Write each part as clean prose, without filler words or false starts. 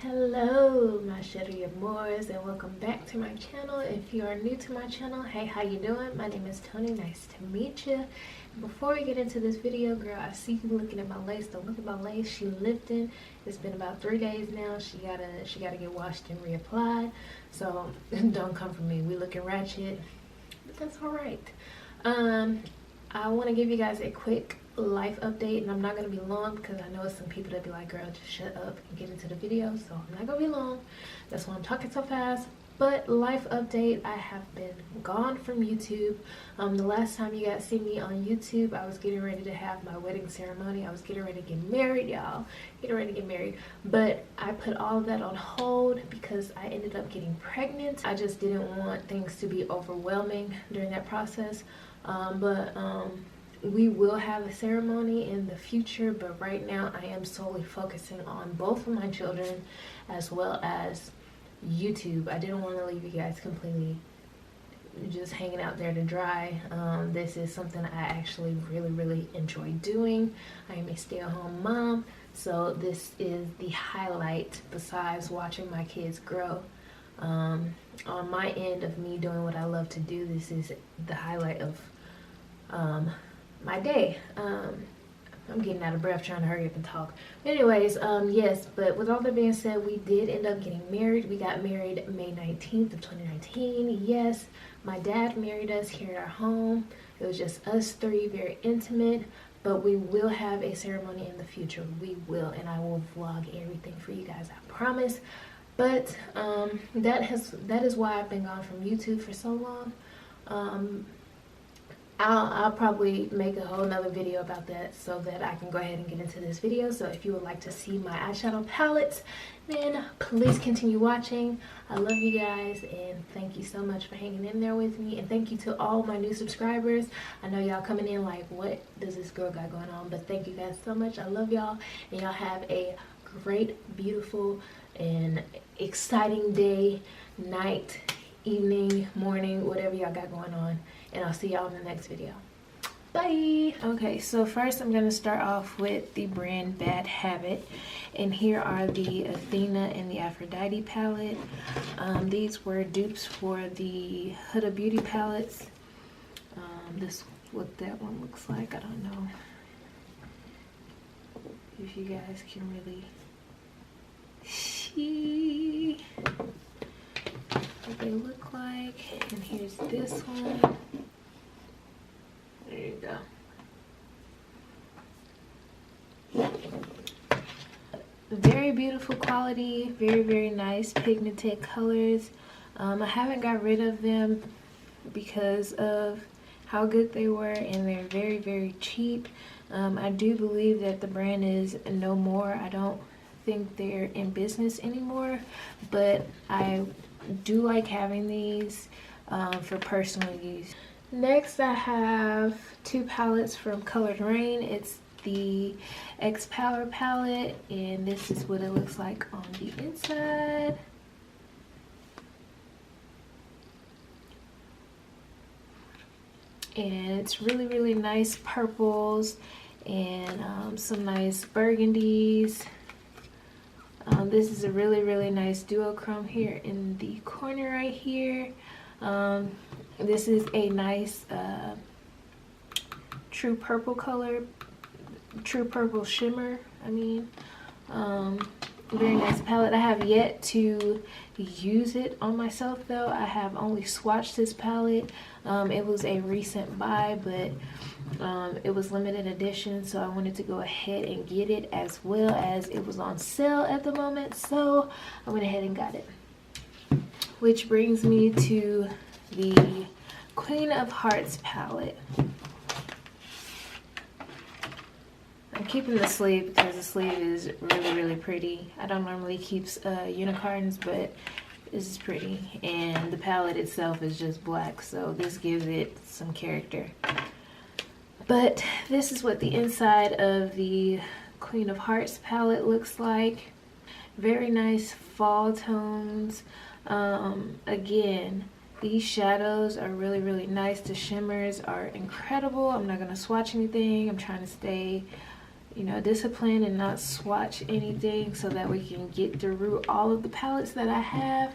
Hello my chérie amours, and welcome back to my channel. If you are new to my channel, hey, how you doing? My name is Tony. Nice to meet you. Before we get into this video, girl, I see you looking at my lace. Don't look at my lace. She lifting. It's been about 3 days now. She gotta get washed and reapplied, so don't come for me. We looking ratchet, but that's all right. I want to give you guys a quick life update, and I'm not going to be long because I know some people that be like, girl, just shut up and get into the video, so I'm not going to be long. That's why I'm talking so fast. But life update, I have been gone from YouTube. The last time you guys see me on YouTube, I was getting ready to have my wedding ceremony. I was getting ready to get married, y'all. Getting ready to get married. But I put all of that on hold because I ended up getting pregnant. I just didn't want things to be overwhelming during that process. We will have a ceremony in the future, but right now I am solely focusing on both of my children as well as YouTube. I didn't want to leave you guys completely just hanging out there to dry. This is something I actually really enjoy doing. I am a stay-at-home mom, so this is the highlight besides watching my kids grow. On my end of me doing what I love to do, this is the highlight of my day. I'm getting out of breath trying to hurry up and talk. Anyways, yes, but with all that being said, we did end up getting married. We got married May 19th of 2019. Yes, my dad married us here at our home. It was just us three, very intimate, but we will have a ceremony in the future. We will, and I will vlog everything for you guys, I promise. But that is why I've been gone from YouTube for so long. I'll probably make a whole nother video about that so that I can go ahead and get into this video. So if you would like to see my eyeshadow palettes, then please continue watching. I love you guys, and thank you so much for hanging in there with me. And thank you to all my new subscribers. I know y'all coming in like, what does this girl got going on? But thank you guys so much. I love y'all, and y'all have a great, beautiful, and exciting day, night, evening, morning, whatever y'all got going on. And I'll see y'all in the next video. Bye. Okay, so first I'm going to start off with the brand Bad Habit. And here are the Vena and the Aphrodite palette. These were dupes for the Huda Beauty palettes. This what that one looks like. I don't know if you guys can really see what they look like. And here's this one. There you go. Very beautiful quality, very nice pigmented colors. I haven't got rid of them because of how good they were, and they're very cheap. I do believe that the brand is no more. I don't think they're in business anymore, but I do like having these for personal use. Next, I have two palettes from Colored Rain. It's the X Power palette, and this is what it looks like on the inside. And it's really nice purples and some nice burgundies. This is a really nice duochrome here in the corner right here. This is a nice true purple color, true purple shimmer. Very nice palette. I have yet to use it on myself though. I have only swatched this palette. It was a recent buy, but it was limited edition, so I wanted to go ahead and get it, as well as it was on sale at the moment, so I went ahead and got it. Which brings me to the Queen of Hearts palette. I'm keeping the sleeve because the sleeve is really pretty. I don't normally keep unicorns, but this is pretty, and the palette itself is just black, so this gives it some character. But this is what the inside of the Queen of Hearts palette looks like. Very nice fall tones. Again, these shadows are really nice. The shimmers are incredible. I'm not going to swatch anything. I'm trying to stay, you know, discipline and not swatch anything so that we can get through all of the palettes that I have.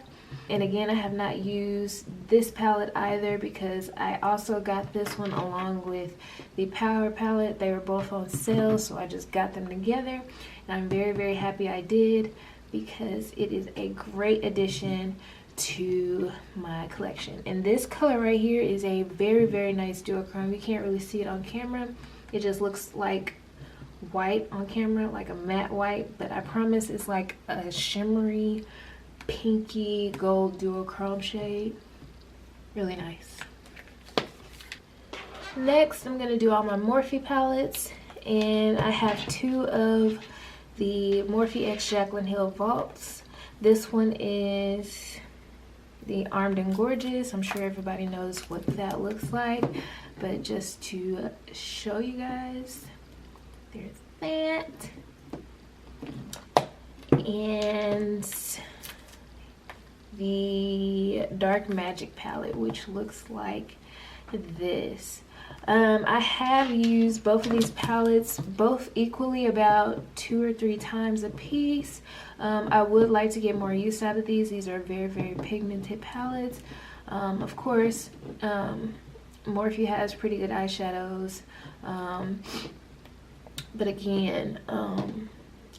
And again, I have not used this palette either because I also got this one along with the Power palette. They were both on sale, so I just got them together. And I'm very, very happy I did because it is a great addition to my collection. And this color right here is a very, very nice duochrome. You can't really see it on camera. It just looks like white on camera, like a matte white, but I promise it's like a shimmery pinky gold duochrome shade. Really nice. Next, I'm gonna do all my Morphe palettes, and I have two of the Morphe X Jaclyn Hill Vaults. This one is the Armed and Gorgeous. I'm sure everybody knows what that looks like, but just to show you guys, there's that. And the Dark Magic palette, which looks like this. I have used both of these palettes, both equally, about 2 or 3 times a piece. I would like to get more use out of these. These are very, very pigmented palettes. Of course, Morphe has pretty good eyeshadows, but again,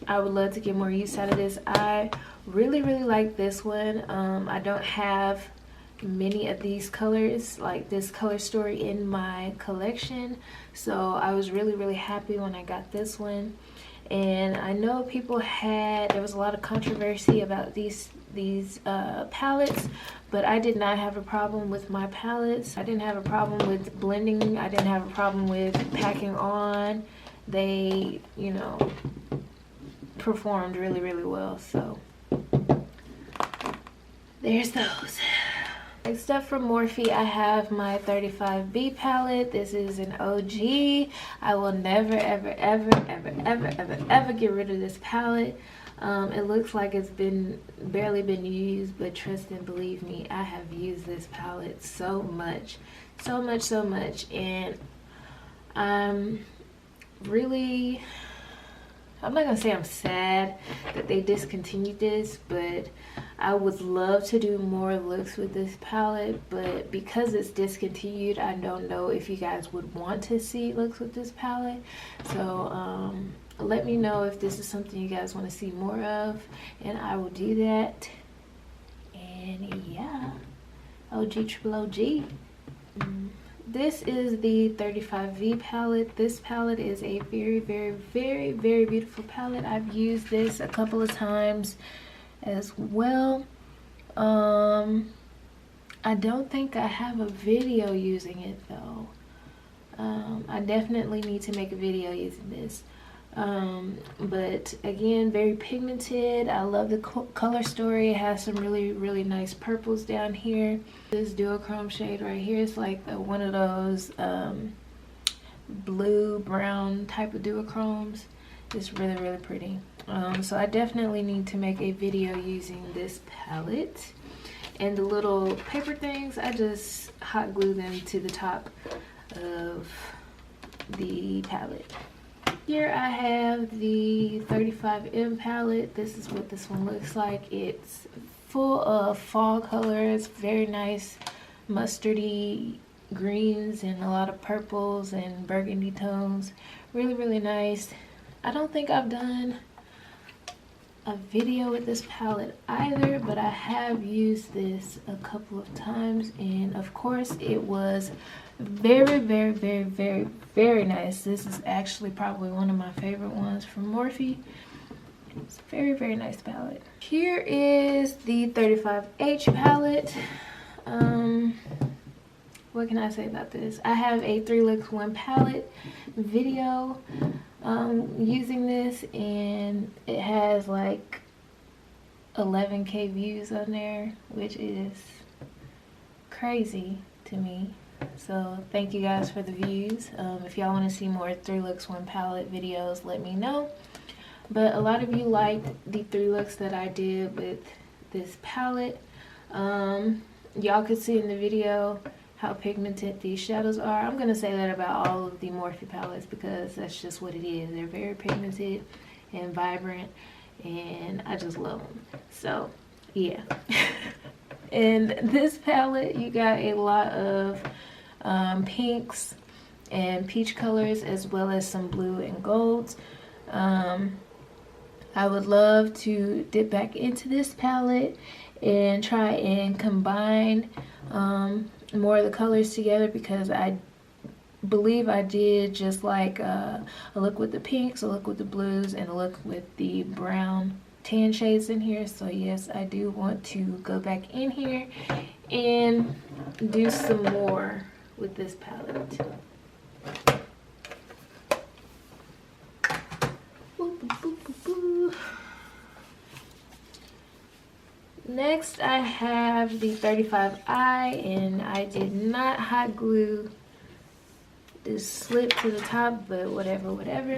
I would love to get more use out of this. I really, really like this one. I don't have many of these colors, like this color story, in my collection, so I was really, really happy when I got this one. And I know there was a lot of controversy about these palettes, but I did not have a problem with my palettes. I didn't have a problem with blending. I didn't have a problem with packing on. They, you know, performed really, really well. So there's those. Next up from Morphe, I have my 35B palette. This is an OG. I will never, ever, ever, ever, ever, ever, ever get rid of this palette. It looks like it's barely been used, but trust and believe me, I have used this palette so much, so much, so much. And I'm not gonna say I'm sad that they discontinued this, but I would love to do more looks with this palette, but because it's discontinued, I don't know if you guys would want to see looks with this palette. So let me know if this is something you guys want to see more of, and I will do that. And yeah, OG triple OG. This is the 35V palette. This palette is a very, very, very, very beautiful palette. I've used this a couple of times as well. I don't think I have a video using it though. I definitely need to make a video using this. But again, very pigmented. I love the color story. It has some really, really nice purples down here. This duochrome shade right here is like one of those blue brown type of duochromes. It's really, really pretty. So I definitely need to make a video using this palette. And the little paper things, I just hot glue them to the top of the palette. Here I have the 35M palette. This is what this one looks like. It's full of fall colors, very nice mustardy greens and a lot of purples and burgundy tones. Really, really nice. I don't think I've done a video with this palette either, but I have used this a couple of times, and of course it was very, very, very, very, very nice. This is actually probably one of my favorite ones from Morphe. It's a very, very nice palette. Here is the 35H palette. What can I say about this? I have a 3 looks 1 palette video using this, and it has like 11K views on there, which is crazy to me. So thank you guys for the views. If y'all want to see more 3 looks 1 palette videos, let me know. But a lot of you liked the 3 looks that I did with this palette. Y'all could see in the video how pigmented these shadows are. I'm gonna say that about all of the Morphe palettes because that's just what it is. They're very pigmented and vibrant, and I just love them. So yeah. In this palette, you got a lot of pinks and peach colors, as well as some blue and golds. I would love to dip back into this palette and try and combine more of the colors together, because I believe I did just like a look with the pinks, a look with the blues, and a look with the brown tan shades in here. So yes, I do want to go back in here and do some more with this palette. Next, I have the 35i, and I did not hot glue this slip to the top, but whatever.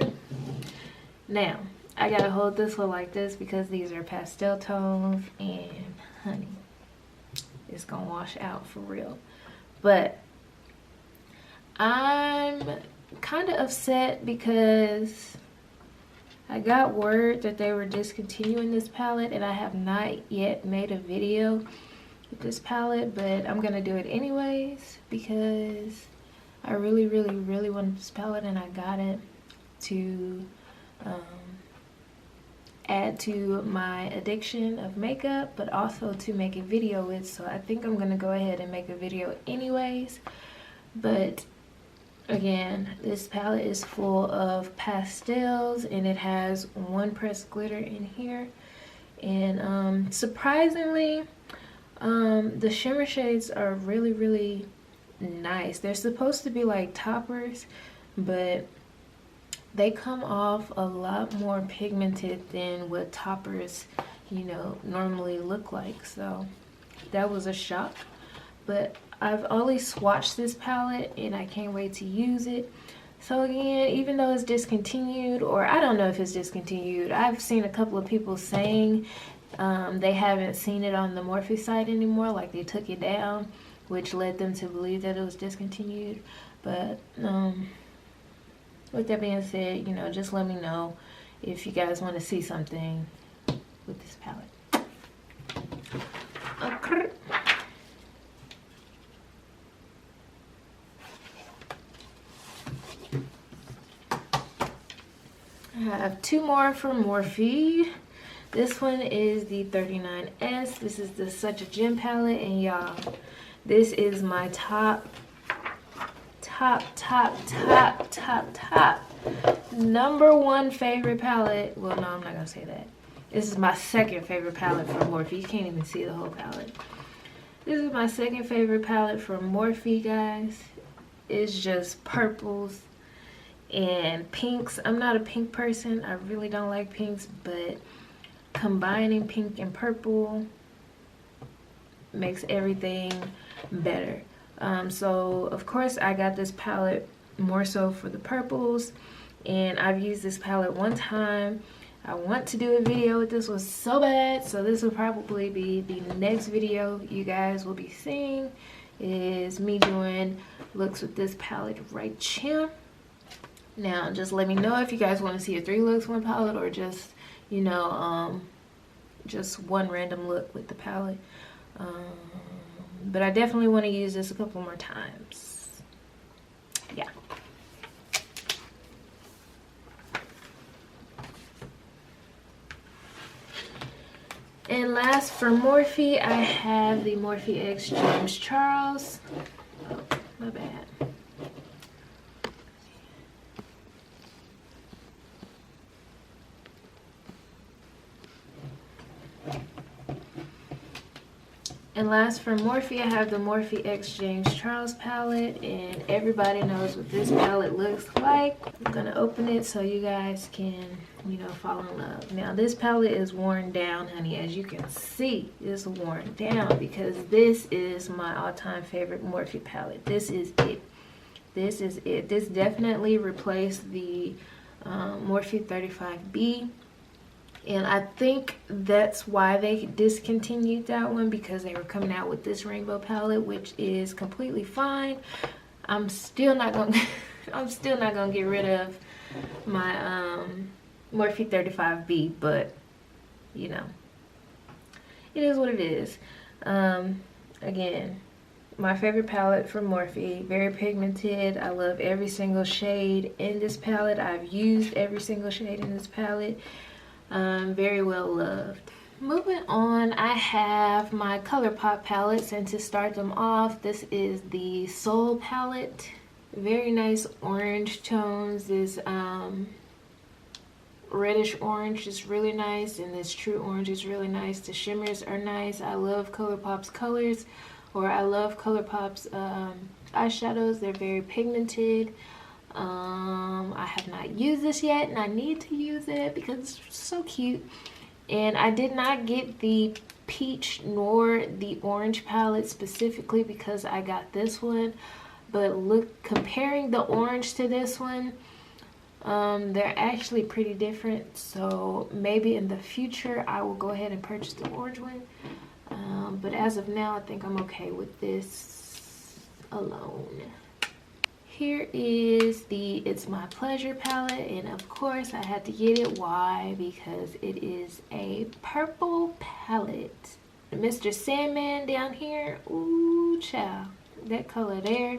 Now, I gotta hold this one like this because these are pastel tones, and honey, it's gonna wash out for real. But I'm kind of upset because I got word that they were discontinuing this palette, and I have not yet made a video with this palette, but I'm gonna do it anyways because I really wanted this palette, and I got it to add to my addiction of makeup, but also to make a video with. So I think I'm gonna go ahead and make a video anyways. But again, this palette is full of pastels, and it has one pressed glitter in here. And surprisingly, the shimmer shades are really nice. They're supposed to be like toppers, but they come off a lot more pigmented than what toppers, you know, normally look like. So that was a shock. But I've always swatched this palette, and I can't wait to use it. So again, even though it's discontinued, or I don't know if it's discontinued, I've seen a couple of people saying they haven't seen it on the Morphe site anymore, like they took it down, which led them to believe that it was discontinued. But with that being said, you know, just let me know if you guys want to see something with this palette. Okay. I have two more from Morphe. This one is the 39S. This is the Such a Gem palette, and y'all, this is my top #1 favorite palette. Well, no, I'm not gonna say that. This is my second favorite palette from Morphe. You can't even see the whole palette. This is my second favorite palette from Morphe, guys. It's just purples and pinks. I'm not a pink person. I really don't like pinks, but combining pink and purple makes everything better. So of course I got this palette more so for the purples, and I've used this palette one time. I want to do a video with this one so bad, so this will probably be the next video you guys will be seeing, is me doing looks with this palette right here. Now just let me know if you guys want to see a 3 looks 1 palette, or just, you know, just one random look with the palette. But I definitely want to use this a couple more times. Yeah. And last for Morphe, I have the Morphe X James Charles. Oh, my bad. And last for Morphe, I have the Morphe X James Charles palette, and everybody knows what this palette looks like. I'm gonna open it so you guys can, you know, fall in love. Now this palette is worn down, honey. As you can see, it's worn down because this is my all-time favorite Morphe palette. This is it. This is it. This definitely replaced the Morphe 35B. And I think that's why they discontinued that one, because they were coming out with this rainbow palette, which is completely fine. I'm still not gonna get rid of my Morphe 35B, but you know, it is what it is. Again, my favorite palette from Morphe, very pigmented. I love every single shade in this palette. I've used every single shade in this palette. Very well loved. Moving on, I have my ColourPop palettes, and to start them off, this is the Soul palette. Very nice orange tones. This reddish orange is really nice, and this true orange is really nice. The shimmers are nice. I love ColourPop's colors, or I love ColourPop's eyeshadows. They're very pigmented. I have not used this yet, and I need to use it because it's so cute. And I did not get the peach nor the orange palette specifically because I got this one, but look, comparing the orange to this one, they're actually pretty different. So maybe in the future I will go ahead and purchase the orange one, but as of now I think I'm okay with this alone. Here is the It's My Pleasure palette, and of course I had to get it. Why? Because it is a purple palette. Mr. Sandman down here, ooh child, that color there,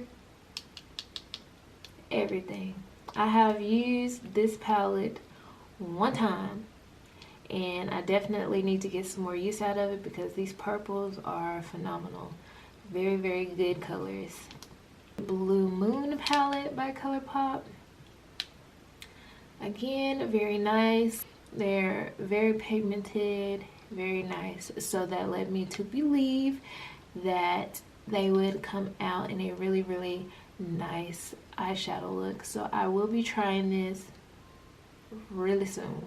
everything. I have used this palette one time, and I definitely need to get some more use out of it because these purples are phenomenal. Very, very good colors. Blue Moon palette by ColourPop. Again, very nice. They're very pigmented, very nice. So that led me to believe that they would come out in a really, really nice eyeshadow look. So I will be trying this really soon.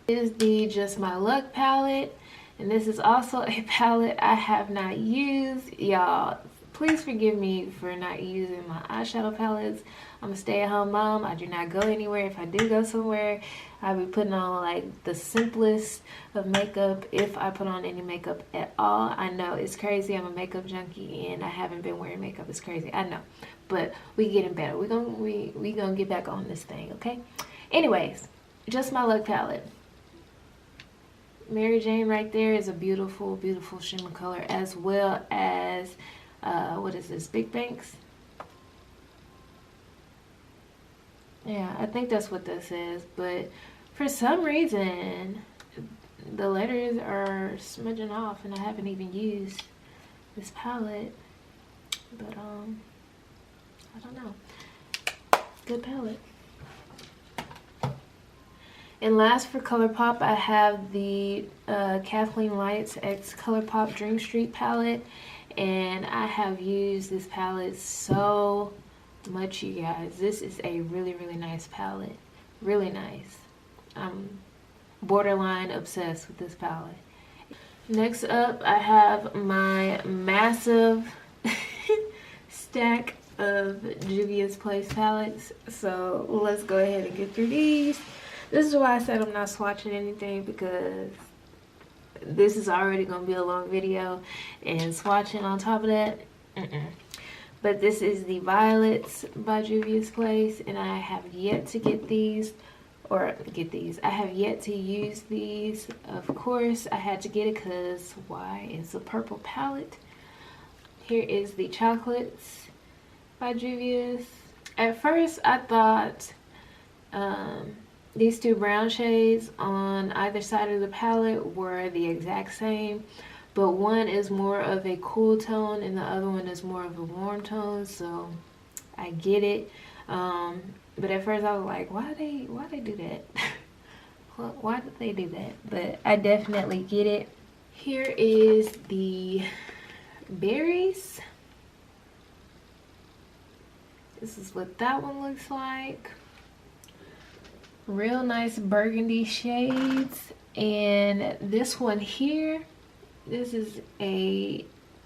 This is the Just My Luck palette, and this is also a palette I have not used. Y'all, please forgive me for not using my eyeshadow palettes. I'm a stay-at-home mom. I do not go anywhere. If I do go somewhere, I'll be putting on like the simplest of makeup, if I put on any makeup at all. I know it's crazy. I'm a makeup junkie and I haven't been wearing makeup. It's crazy. I know. But we getting better. We gonna get back on this thing, okay? Anyways, Just My Luck palette. Mary Jane right there is a beautiful, beautiful shimmer color, as well as what is this, Big Banks? Yeah, I think that's what this is, but for some reason the letters are smudging off and I haven't even used this palette, but I don't know. Good palette. And last for ColourPop, I have the Kathleenlights x ColourPop Dream Street palette. And I have used this palette so much, you guys. This is a really, really nice palette. Really nice. I'm borderline obsessed with this palette. Next up, I have my massive stack of Juvia's Place palettes. So let's go ahead and get through these. This is why I said I'm not swatching anything, because this is already going to be a long video, and swatching on top of that, But this is the Violets by Juvia's Place, and I have yet to get these, I have yet to use these. Of course, I had to get it because why? It's a purple palette. Here is the Chocolates by Juvia's. At first, I thought these two brown shades on either side of the palette were the exact same, but one is more of a cool tone and the other one is more of a warm tone, so I get it. But at first I was like, why they do that? Why did they do that? But I definitely get it. Here is the Berries. This is what that one looks like. Real nice burgundy shades. And this one here, this is a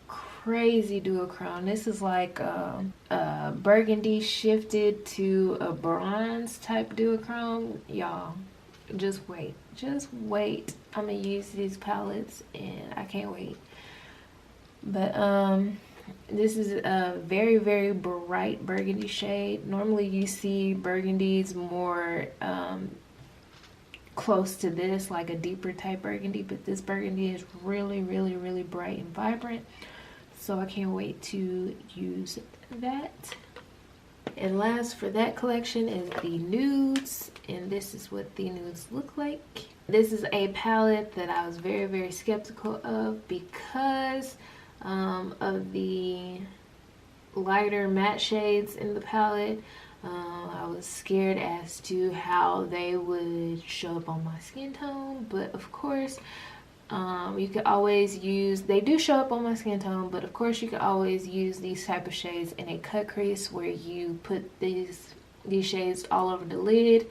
crazy duochrome. This is like a burgundy shifted to a bronze type duochrome. Y'all, just wait. Just wait. I'm gonna use these palettes and I can't wait. But this is a very, very bright burgundy shade. Normally you see burgundies more close to this, like a deeper type burgundy, but this burgundy is really, really, really bright and vibrant. So I can't wait to use that. And last for that collection is the nudes, and this is what the nudes look like. This is a palette that I was very, very skeptical of because of the lighter matte shades in the palette. I was scared as to how they would show up on my skin tone, but of course you could always use, they do show up on my skin tone, but of course you could always use these type of shades in a cut crease where you put these shades all over the lid.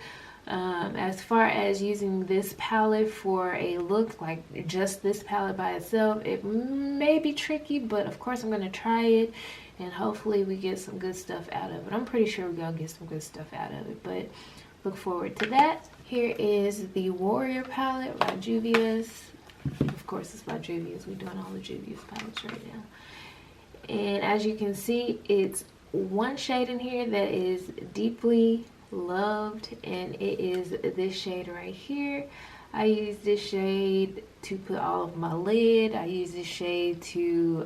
As far as using this palette for a look, like just this palette by itself, it may be tricky, but of course I'm going to try it and hopefully we get some good stuff out of it. I'm pretty sure we're going to get some good stuff out of it, but look forward to that. Here is the Warrior palette by Juvia's. Of course it's by Juvia's. We're doing all the Juvia's palettes right now. And as you can see, it's one shade in here that is deeply loved, and it is this shade right here. I use this shade to put all of my lid. I use this shade to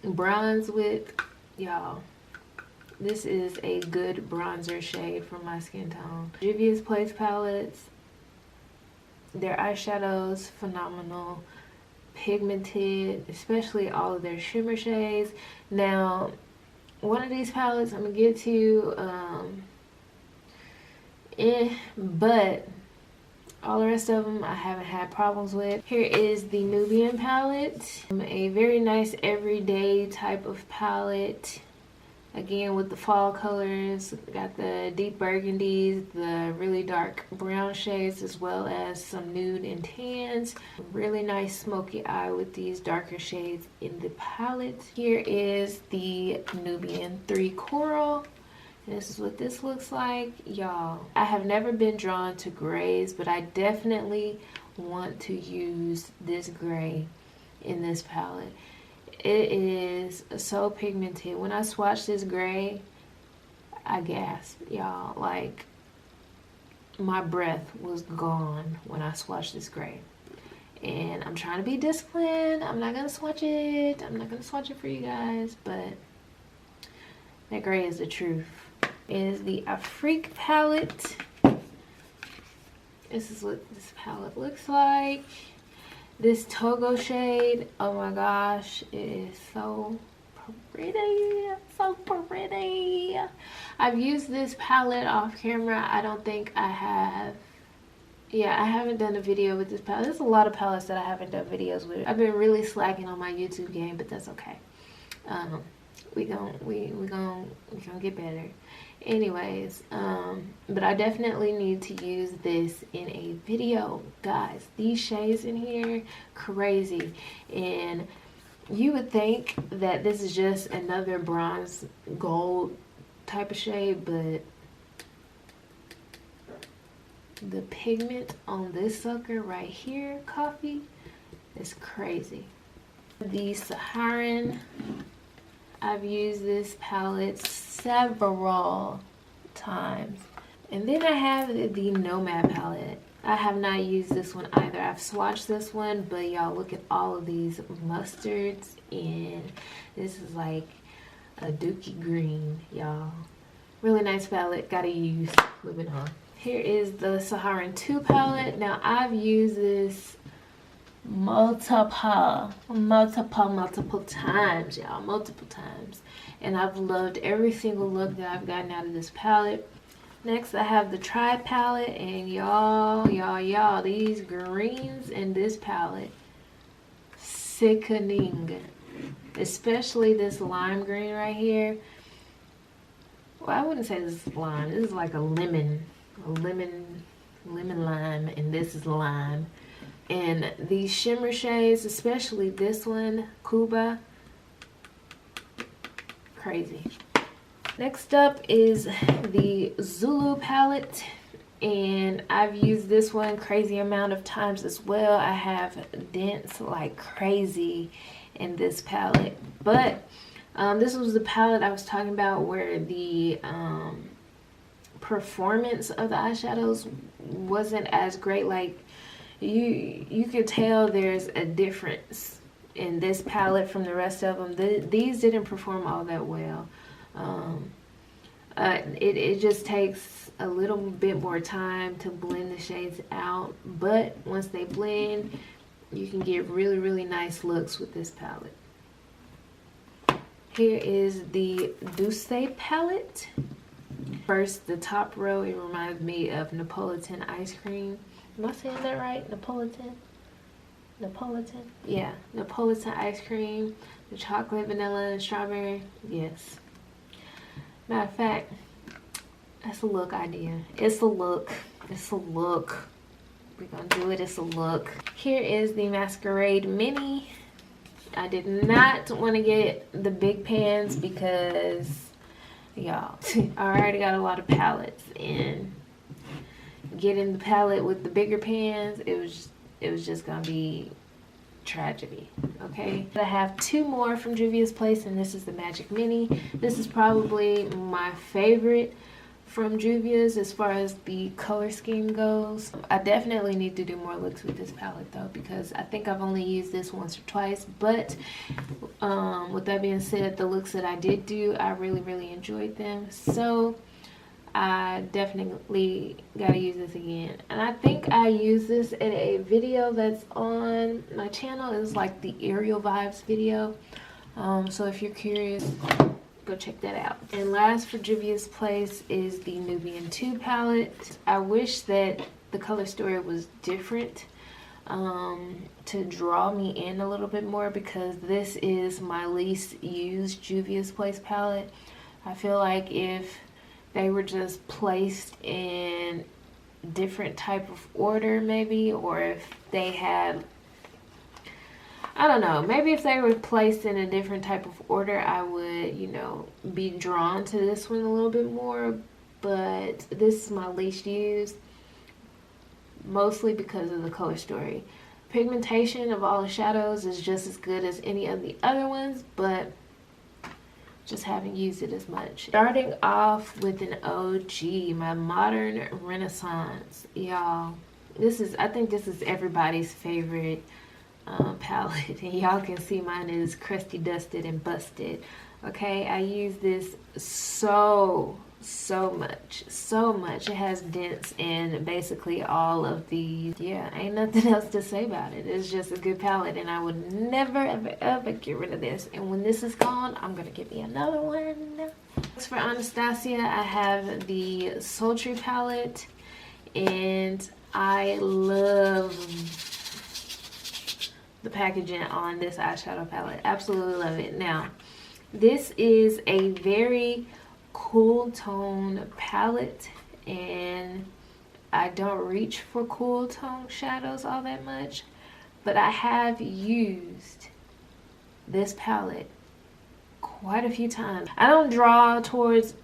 bronze with. Y'all, this is a good bronzer shade for my skin tone. Juvia's Place palettes, their eyeshadows, phenomenal, pigmented, especially all of their shimmer shades. Now, one of these palettes I'm gonna get to, but all the rest of them I haven't had problems with. Here is the Nubian palette, a very nice everyday type of palette. Again, with the fall colors, got the deep burgundies, the really dark brown shades, as well as some nude and tans. Really nice smoky eye with these darker shades in the palette. Here is the Nubian 3 Coral. And this is what this looks like. Y'all, I have never been drawn to grays, but I definitely want to use this gray in this palette. It is so pigmented. When I swatched this gray, I gasped, y'all. Like, my breath was gone when I swatched this gray. And I'm trying to be disciplined. I'm not gonna swatch it. I'm not gonna swatch it for you guys, but that gray is the truth. It is the Afrique palette. This is what this palette looks like. This Togo shade, oh my gosh, it is so pretty, so pretty. I've used this palette off camera. I don't think I have. Yeah, I haven't done a video with this palette. There's a lot of palettes that I haven't done videos with. I've been really slacking on my YouTube game, but that's okay. We gonna get better. Anyways, but I definitely need to use this in a video, guys. These shades in here, crazy. And you would think that this is just another bronze gold type of shade, but the pigment on this sucker right here, coffee, is crazy. The Saharan, I've used this palette several times. And then I have the Nomad palette. I have not used this one either. I've swatched this one, but y'all look at all of these mustards, and this is like a dookie green, y'all. Really nice palette, gotta use. Moving on. Here is the Saharan 2 palette. Now I've used this multiple times, y'all, multiple times, and I've loved every single look that I've gotten out of this palette. Next I have the Tribe palette, and y'all, these greens in this palette, sickening, especially this lime green right here. Well, I wouldn't say this is lime. This is like a lemon lime, and this is lime. And these shimmer shades, especially this one, Cuba, crazy. Next up is the Zulu palette. and I've used this one crazy amount of times as well. I have dents like crazy in this palette, but this was the palette I was talking about where the performance of the eyeshadows wasn't as great. Like you could tell there's a difference in this palette from the rest of them. These didn't perform all that well. It just takes a little bit more time to blend the shades out, but once they blend, you can get really, really nice looks with this palette. Here is the Decay palette. First, the top row, it reminds me of Neapolitan ice cream. Am I saying that right? Neapolitan? Yeah, Neapolitan ice cream. The chocolate, vanilla, and strawberry. Yes. Matter of fact, that's a look idea. It's a look. It's a look. We're gonna do it. It's a look. Here is the Masquerade Mini. I did not want to get the big pans because, y'all, I already got a lot of palettes, and getting the palette with the bigger pans, it was just gonna be tragedy. Okay, I have two more from Juvia's Place, and this is the Magic Mini. This is probably my favorite from Juvia's as far as the color scheme goes. I definitely need to do more looks with this palette though, because I think I've only used this once or twice, but with that being said, the looks that I did do, I really enjoyed them, so I definitely gotta use this again. And I think I used this in a video that's on my channel. It's like the Aerial Vibes video, so if you're curious, go check that out. And last for Juvia's Place is the Nubian Palette. I wish that the color story was different to draw me in a little bit more, because this is my least used Juvia's Place palette. I feel like if they were just placed in different type of order maybe, or if they had, I don't know, maybe if they were placed in a different type of order, I would, you know, be drawn to this one a little bit more. But this is my least used, mostly because of the color story. Pigmentation of all the shadows is just as good as any of the other ones, but just haven't used it as much. Starting off with an OG, my Modern Renaissance. Y'all, I think this is everybody's favorite palette, and y'all can see mine is crusty, dusted, and busted. Okay, I use this so much. It has dents in basically all of the, yeah, ain't nothing else to say about it. It's just a good palette, and I would never ever get rid of this. And when this is gone, I'm gonna get me another one. Next for Anastasia, I have the Sultry Palette, and I love the packaging on this eyeshadow palette. Absolutely love it. Now, this is a very cool tone palette, and I don't reach for cool tone shadows all that much, but I have used this palette quite a few times. I don't draw towards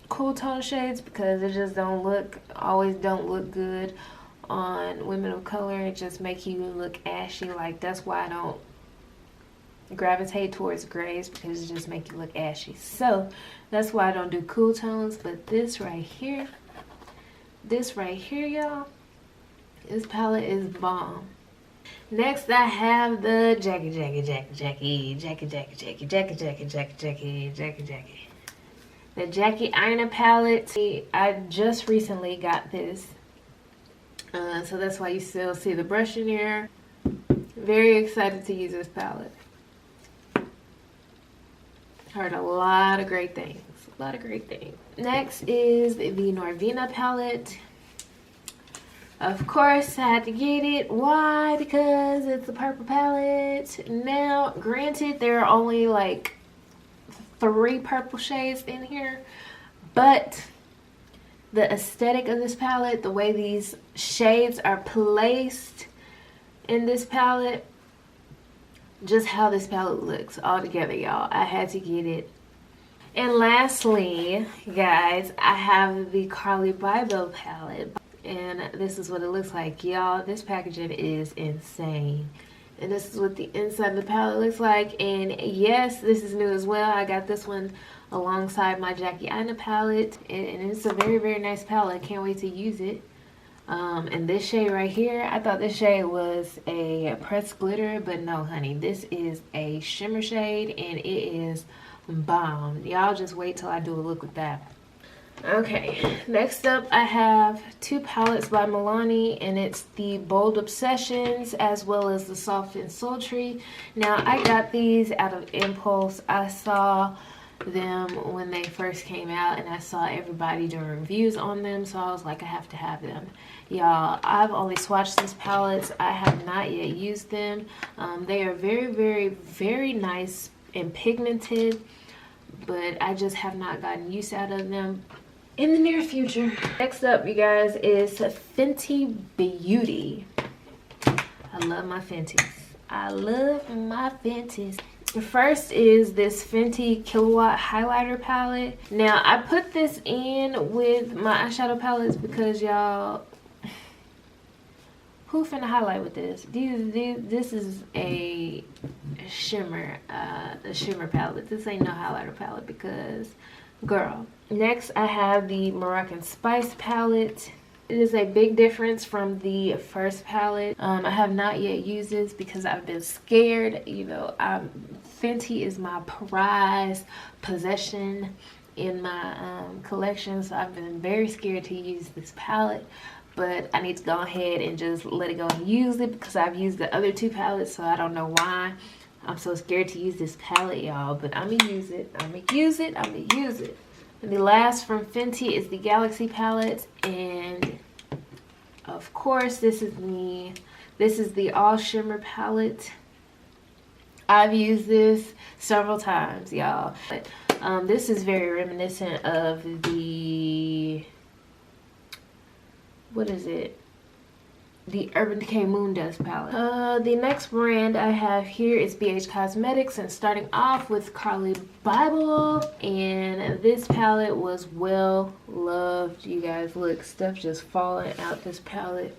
cool tone shades because it just always don't look good on women of color. It just makes you look ashy. Like, that's why I don't gravitate towards grays, because it just make you look ashy. So that's why I don't do cool tones. But this right here, y'all, this palette is bomb. Next, I have the Jackie. The Jackie Aina palette. I just recently got this, so that's why you still see the brush in here. Very excited to use this palette. Heard a lot of great things. Next is the Vena palette. Of course, I had to get it. Why? Because it's a purple palette. Now, granted, there are only like 3 purple shades in here, but the aesthetic of this palette, the way these shades are placed in this palette, just how this palette looks all together, y'all, I had to get it. And lastly, guys, I have the Carli Bybel palette. And this is what it looks like, y'all. This packaging is insane. And this is what the inside of the palette looks like. And yes, this is new as well. I got this one alongside my Jackie Aina palette, and it's a very, very nice palette. Can't wait to use it. And this shade right here, I thought this shade was a pressed glitter, but no, honey, this is a shimmer shade, and it is bomb. Y'all just wait till I do a look with that. Okay, next up I have two palettes by Milani, and it's the Bold Obsessions as well as the Soft and Sultry. Now, I got these out of impulse. I saw them when they first came out, and I saw everybody doing reviews on them, so I was like, I have to have them. Y'all, I've only swatched these palettes. I have not yet used them. They are very, very, very nice and pigmented, but I just have not gotten use out of them in the near future. Next up, you guys, is Fenty Beauty. I love my Fenties. I love my Fenties. The first is this Fenty Kilowatt highlighter palette. Now, I put this in with my eyeshadow palettes because, y'all, who finna highlight with this? This is a shimmer palette. This ain't no highlighter palette because, girl. Next, I have the Moroccan Spice palette. It is a big difference from the first palette. I have not yet used this because I've been scared. You know, Fenty is my prized possession in my collection, so I've been very scared to use this palette. But I need to go ahead and just let it go and use it because I've used the other two palettes, so I don't know why I'm so scared to use this palette, y'all. But I'm gonna use it. I'm gonna use it. I'm gonna use it. And the last from Fenty is the Galaxy palette, and of course this is the All Shimmer palette. I've used this several times, y'all. This is very reminiscent of the, what is it? The Urban Decay Moon Dust palette. The next brand I have here is BH Cosmetics, and starting off with Carli Bybel, and this palette was well loved. You guys, look, stuff just falling out this palette.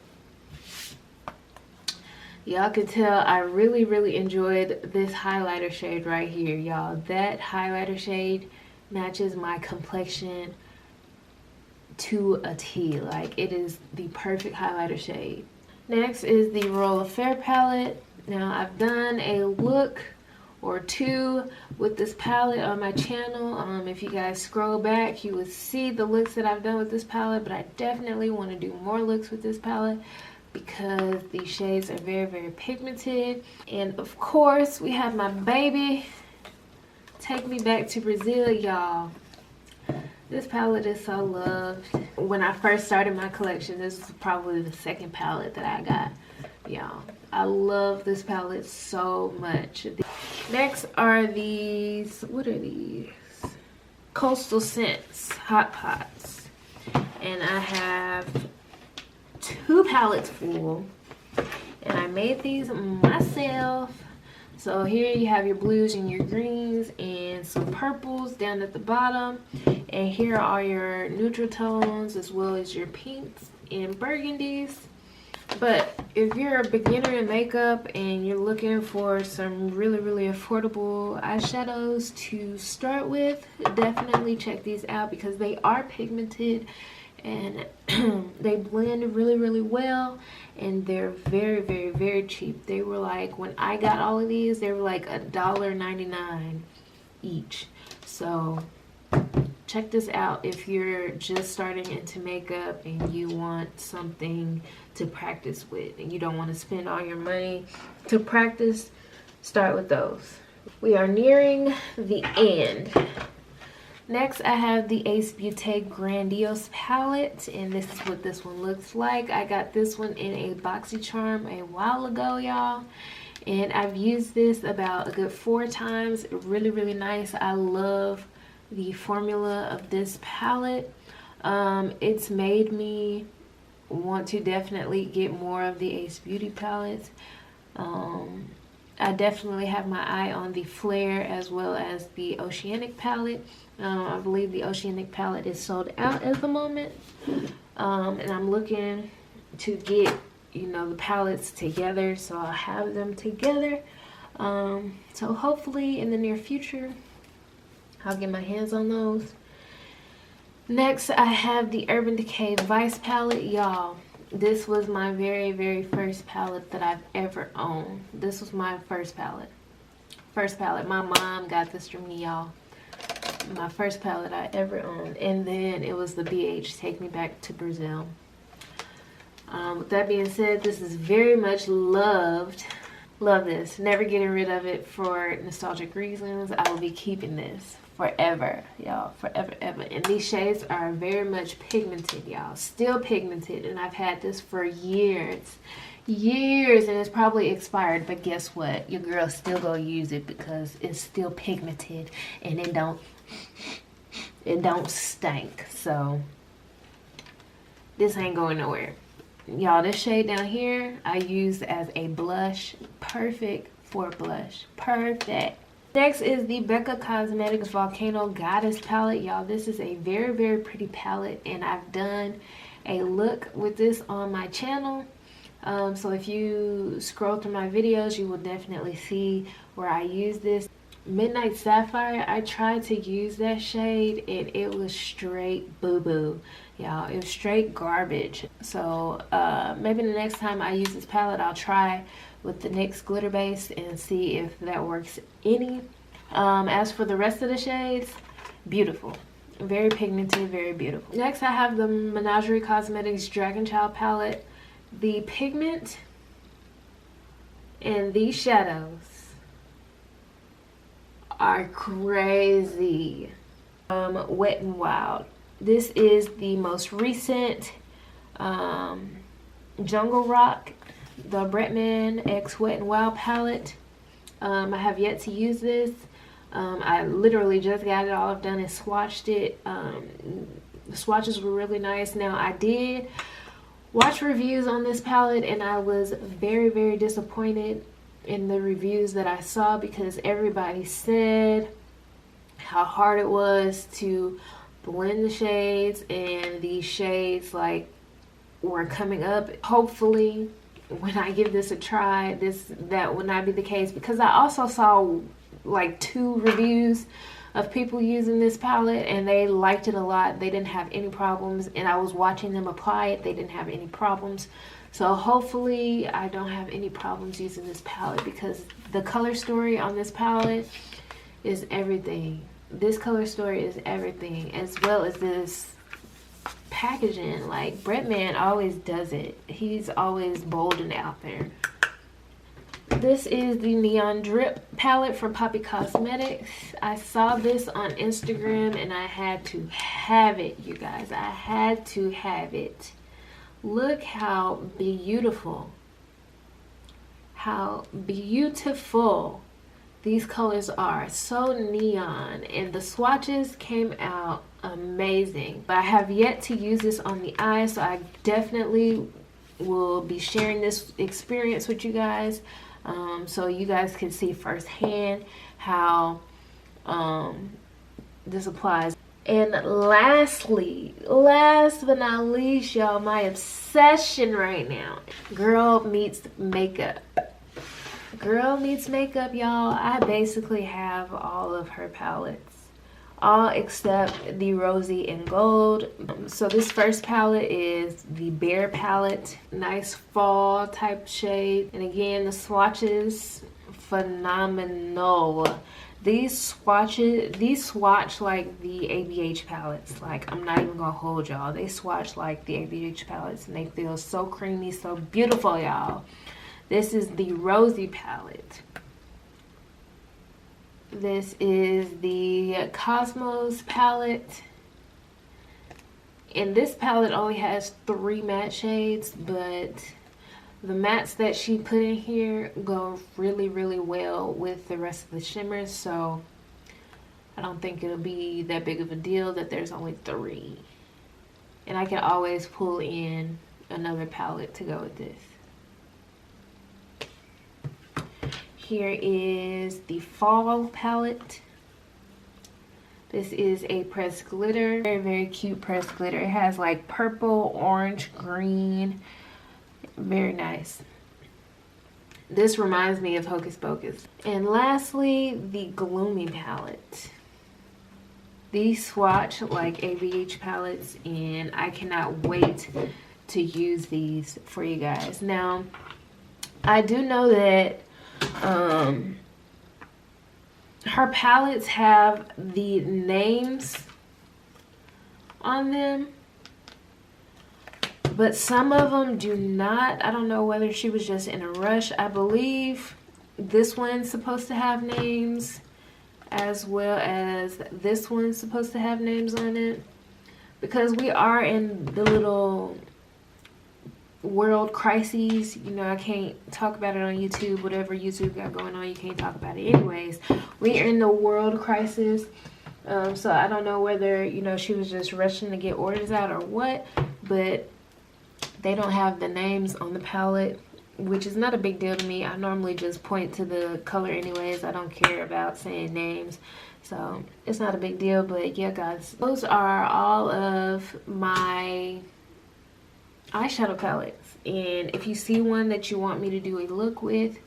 Y'all can tell I really, really enjoyed this highlighter shade right here, y'all. That highlighter shade matches my complexion to a T. Like, it is the perfect highlighter shade. Next is the Royal Affair palette. Now, I've done a look or two with this palette on my channel. If you guys scroll back, you will see the looks that I've done with this palette, but I definitely want to do more looks with this palette because these shades are very, very pigmented. And of course, we have my baby, Take Me Back to Brazil, y'all. This palette is so loved. When I first started my collection, this is probably the second palette that I got, y'all. I love this palette so much. Next are these, what are these? Coastal Scents Hot Pots. And I have two palettes full. And I made these myself. So here you have your blues and your greens and some purples down at the bottom. And here are your neutral tones as well as your pinks and burgundies. But if you're a beginner in makeup and you're looking for some really, really affordable eyeshadows to start with, definitely check these out because they are pigmented and they blend really, really well, and they're very, very, very cheap. They were like, when I got all of these, they were like $1.99 each. So check this out if you're just starting into makeup and you want something to practice with and you don't want to spend all your money to practice. Start with those. We are nearing the end. Next, I have the Ace Beauté Grandiose palette, and this is what this one looks like. I got this one in a BoxyCharm a while ago, y'all, and I've used this about a good 4 times. Really, really nice. I love the formula of this palette. It's made me want to definitely get more of the Ace Beauty palettes. I definitely have my eye on the Flare as well as the Oceanic palette. I believe the Oceanic palette is sold out at the moment, And I'm looking to get, you know, the palettes together, so I'll have them together. So hopefully in the near future I'll get my hands on those. Next, I have the Urban Decay Vice palette. Y'all, this was my very first palette that I've ever owned. This was my first palette. My mom got this for me, y'all. My first palette I ever owned. And then it was the BH Take Me Back to Brazil. With that being said, this is very much loved. Love this. Never getting rid of it for nostalgic reasons. I will be keeping this forever, y'all. Forever, ever. And these shades are very much pigmented, y'all. Still pigmented. And I've had this for years. And it's probably expired. But guess what? Your girl still gonna use it because it's still pigmented. And it don't stink. So this ain't going nowhere. Y'all, this shade down here I used as a blush. Perfect for blush. Perfect. Next is the Becca Cosmetics Volcano Goddess palette. Y'all, this is a very pretty palette, and I've done a look with this on my channel. So if you scroll through my videos, you will definitely see where I use this. Midnight Sapphire, I tried to use that shade and it was straight boo-boo. Y'all, it was straight garbage. So maybe the next time I use this palette, I'll try with the NYX glitter base and see if that works any. As for the rest of the shades, beautiful. Very pigmented, very beautiful. Next, I have the Menagerie Cosmetics Dragon Child palette. The pigment and these shadows are crazy. Wet n Wild. This is the most recent Jungle Rock, the Bretman X Wet n Wild palette. I have yet to use this. I literally just got it. All I've done is swatched it. The swatches were really nice. Now, I did watch reviews on this palette and I was very disappointed in the reviews that I saw because everybody said how hard it was to blend the shades, and these shades like were coming up. Hopefully when I give this a try, that will not be the case, because I also saw like 2 reviews of people using this palette and they liked it a lot. They didn't have any problems, and I was watching them apply it. They didn't have any problems. So hopefully I don't have any problems using this palette, because the color story on this palette is everything. This color story is everything, as well as this packaging. Like, Bretman always does it. He's always bold and out there. This is the Neon Drip palette from Poppy Cosmetics. I saw this on Instagram and I had to have it, you guys. I had to have it. Look how beautiful. How beautiful these colors are. So neon, and the swatches came out amazing. But I have yet to use this on the eye, so I definitely will be sharing this experience with you guys, so you guys can see firsthand how this applies. And lastly, last but not least, y'all, my obsession right now, Girl Meets Makeup. Girl Meets Makeup, y'all. I basically have all of her palettes, all except the Rosy and Gold. So this first palette is the Bear palette. Nice fall type shade. And again, the swatches, phenomenal. These swatch like the ABH palettes. Like, I'm not even gonna hold y'all. They swatch like the ABH palettes, and they feel so creamy, so beautiful, y'all. This is the Rosy palette. This is the Cosmos palette. And this palette only has 3 matte shades, but the mattes that she put in here go really well with the rest of the shimmers, so I don't think it'll be that big of a deal that there's only 3. And I can always pull in another palette to go with this. Here is the Fall palette. This is a pressed glitter. Very, very cute pressed glitter. It has like purple, orange, green. Very nice. This reminds me of Hocus Pocus. And lastly, the Gloaming Palette. These swatch like ABH palettes, and I cannot wait to use these for you guys. Now, I do know that her palettes have the names on them, but some of them do not. I don't know whether she was just in a rush. I believe this one's supposed to have names, as well as this one's supposed to have names on it, because we are in the little world crises. You know, I can't talk about it on YouTube. Whatever YouTube got going on, you can't talk about it anyways. We're in the world crisis. So I don't know whether, you know, she was just rushing to get orders out or what, but they don't have the names on the palette, which is not a big deal to me. I normally just point to the color anyways. I don't care about saying names, so it's not a big deal. But yeah, guys, those are all of my eyeshadow palettes. And if you see one that you want me to do a look with,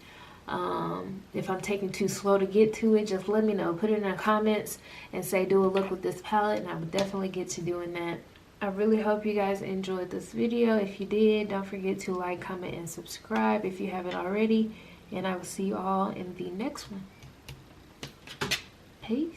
if I'm taking too slow to get to it, just let me know. Put it in the comments and say do a look with this palette, and I would definitely get to doing that. I really hope you guys enjoyed this video. If you did, don't forget to like, comment, and subscribe if you haven't already. And I will see you all in the next one. Peace.